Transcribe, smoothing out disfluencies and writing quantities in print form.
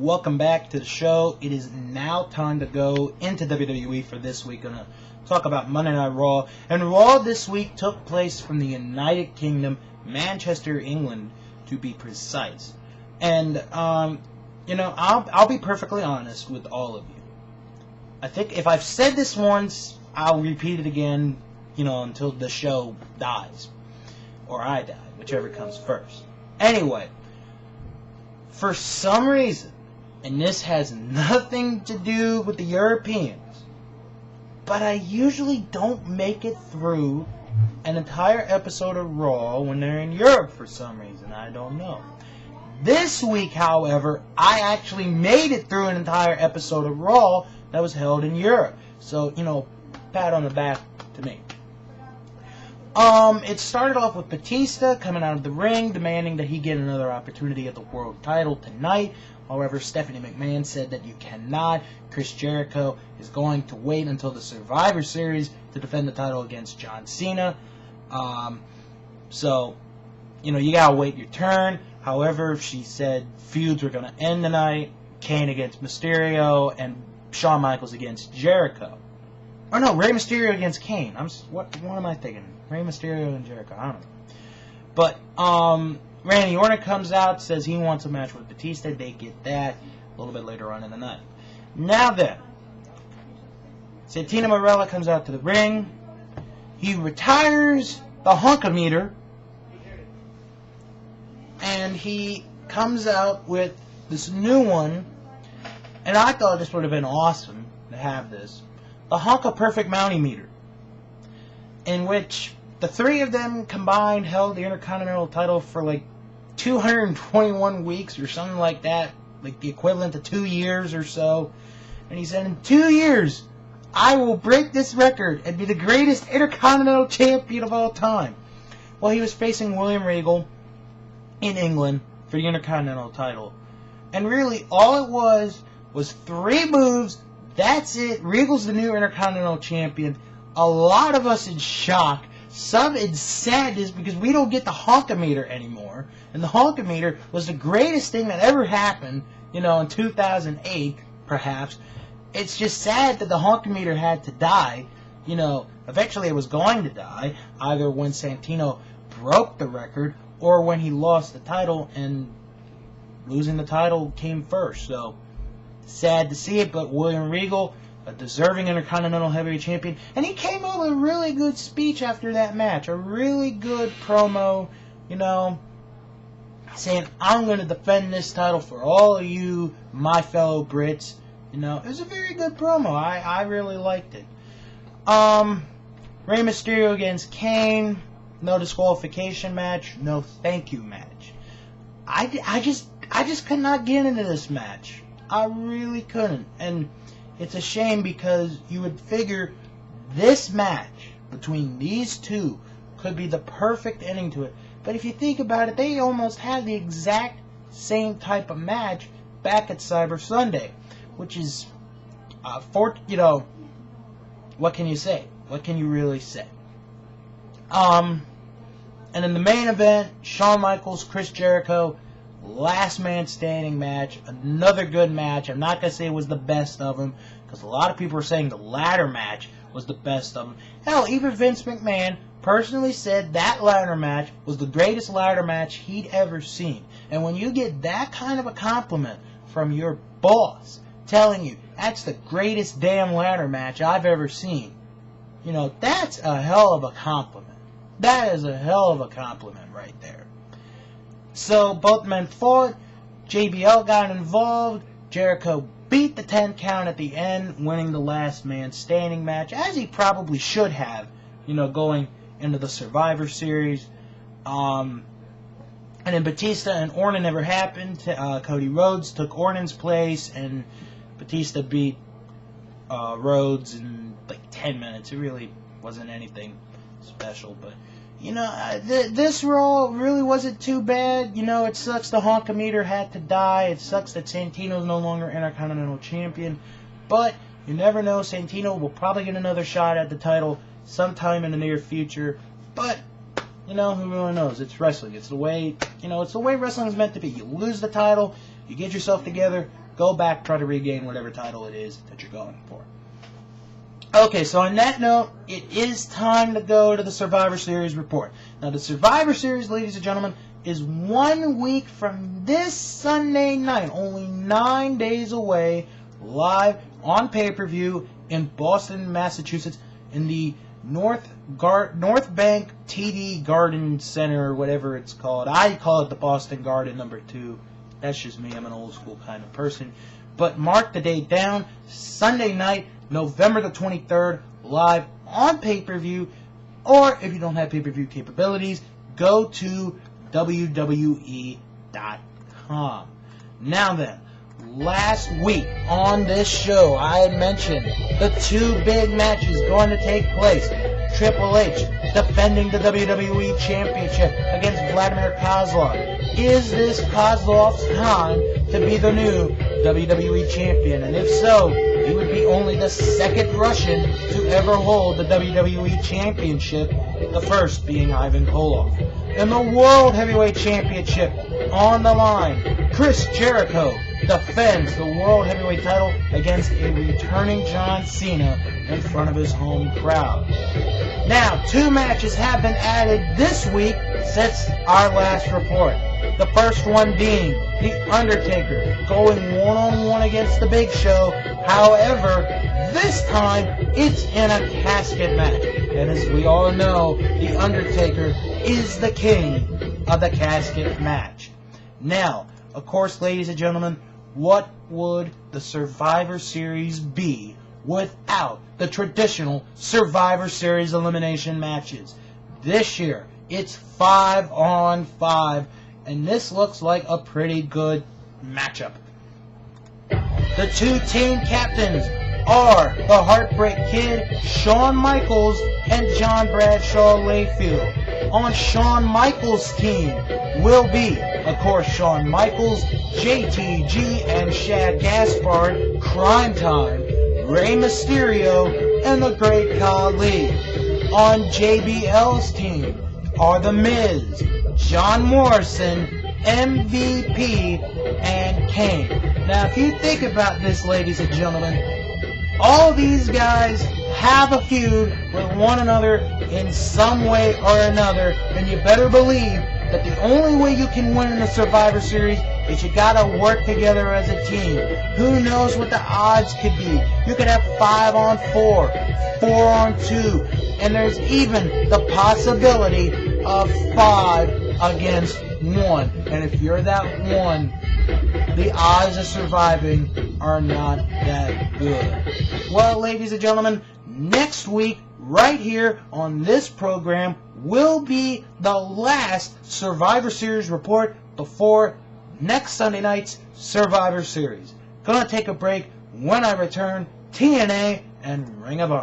Welcome back to the show. It is now time to go into WWE for this week. Gonna talk about Monday Night Raw. And Raw this week took place from the United Kingdom, Manchester, England, to be precise. And I'll be perfectly honest with all of you. I think if I've said this once, I'll repeat it again, until the show dies. Or I die, whichever comes first. Anyway, for some reason, and this has nothing to do with the Europeans, but I usually don't make it through an entire episode of Raw when they're in Europe for some reason. I don't know. This week, however, I actually made it through an entire episode of Raw that was held in Europe. So, pat on the back to me. It started off with Batista coming out of the ring, demanding that he get another opportunity at the world title tonight. However, Stephanie McMahon said that you cannot. Chris Jericho is going to wait until the Survivor Series to defend the title against John Cena. So, you gotta wait your turn. However, she said feuds were gonna end tonight. Kane against Mysterio and Shawn Michaels against Jericho. Oh no, Rey Mysterio against Kane. What am I thinking? Rey Mysterio and Jericho. I don't know. But Randy Orton comes out, says he wants a match with Batista. They get that a little bit later on in the night. Now then, Santino Marella comes out to the ring. He retires the Honkometer, and he comes out with this new one. And I thought this would have been awesome to have this. The Honka Perfect Mountie Meter, in which the three of them combined held the Intercontinental title for like 221 weeks or something like that, like the equivalent to 2 years or so. And he said, in 2 years, I will break this record and be the greatest Intercontinental champion of all time. Well, he was facing William Regal in England for the Intercontinental title. And really, all it was 3 moves. That's it. Regal's the new Intercontinental champion. A lot of us in shock. Some in sadness because we don't get the Honkometer anymore. And the Honkometer was the greatest thing that ever happened, in 2008, perhaps. It's just sad that the Honkometer had to die. Eventually it was going to die, either when Santino broke the record or when he lost the title, and losing the title came first. So, sad to see it, but William Regal, a deserving Intercontinental Heavyweight Champion, and he came up with a really good speech after that match, a really good promo, saying, I'm going to defend this title for all of you, my fellow Brits. It was a very good promo. I really liked it. Rey Mysterio against Kane, no disqualification match, no thank you match. I just could not get into this match. I really couldn't. And it's a shame because you would figure this match between these two could be the perfect ending to it. But if you think about it, they almost had the exact same type of match back at Cyber Sunday, which is, what can you say? What can you really say? And in the main event, Shawn Michaels, Chris Jericho, last man standing match, another good match. I'm not going to say it was the best of them, because a lot of people are saying the ladder match was the best of them. Hell, even Vince McMahon personally said that ladder match was the greatest ladder match he'd ever seen. And when you get that kind of a compliment from your boss telling you, that's the greatest damn ladder match I've ever seen, that's a hell of a compliment. That is a hell of a compliment right there. So, both men fought. JBL got involved. Jericho beat the 10 count at the end, winning the last man standing match, as he probably should have, going into the Survivor Series. And then Batista and Orton never happened. Cody Rhodes took Orton's place, and Batista beat Rhodes in like 10 minutes. It really wasn't anything special, but this Raw really wasn't too bad. It sucks the Honkometer had to die. It sucks that Santino's no longer Intercontinental Champion. But you never know. Santino will probably get another shot at the title sometime in the near future. But, who really knows? It's wrestling. It's the way, it's the way wrestling is meant to be. You lose the title, you get yourself together, go back, try to regain whatever title it is that you're going for. Okay, so on that note, it is time to go to the Survivor Series report. Now, the Survivor Series, ladies and gentlemen, is 1 week from this Sunday night, only 9 days away, live on pay-per-view in Boston, Massachusetts, in the North Bank TD Garden Center, or whatever it's called. I call it the Boston Garden #2. That's just me. I'm an old school kind of person. But mark the date down, Sunday night, November the 23rd, live on pay-per-view. Or if you don't have pay-per-view capabilities, go to WWE.com. Now then, last week on this show, I had mentioned the 2 big matches going to take place. Triple H defending the WWE Championship against Vladimir Kozlov. Is this Kozlov's time to be the new WWE Champion? And if so, he would be only the 2nd Russian to ever hold the WWE Championship, the first being Ivan Koloff. And the World Heavyweight Championship on the line, Chris Jericho defends the World Heavyweight title against a returning John Cena in front of his home crowd. Now, 2 matches have been added this week since our last report. The first one being The Undertaker going one-on-one against The Big Show. However, this time it's in a casket match. And as we all know, The Undertaker is the king of the casket match. Now, of course, ladies and gentlemen, what would the Survivor Series be without the traditional Survivor Series elimination matches? This year, it's 5-on-5, and this looks like a pretty good matchup. The 2 team captains are the Heartbreak Kid, Shawn Michaels, and John Bradshaw Layfield. On Shawn Michaels' team will be, of course, Shawn Michaels, JTG, and Shad Gaspard, Crime Time, Rey Mysterio, and the Great Khali. On JBL's team are The Miz, John Morrison, MVP, and Kane. Now, if you think about this, ladies and gentlemen, all these guys have a feud with one another in some way or another, and you better believe that the only way you can win in the Survivor Series is you gotta work together as a team. Who knows what the odds could be? You could have 5-on-4, 4-on-2, and there's even the possibility of 5 against 1. And if you're that 1, the odds of surviving are not that good. Well, ladies and gentlemen, next week, right here on this program, will be the last Survivor Series report before next Sunday night's Survivor Series. Gonna take a break. When I return, TNA and Ring of Honor.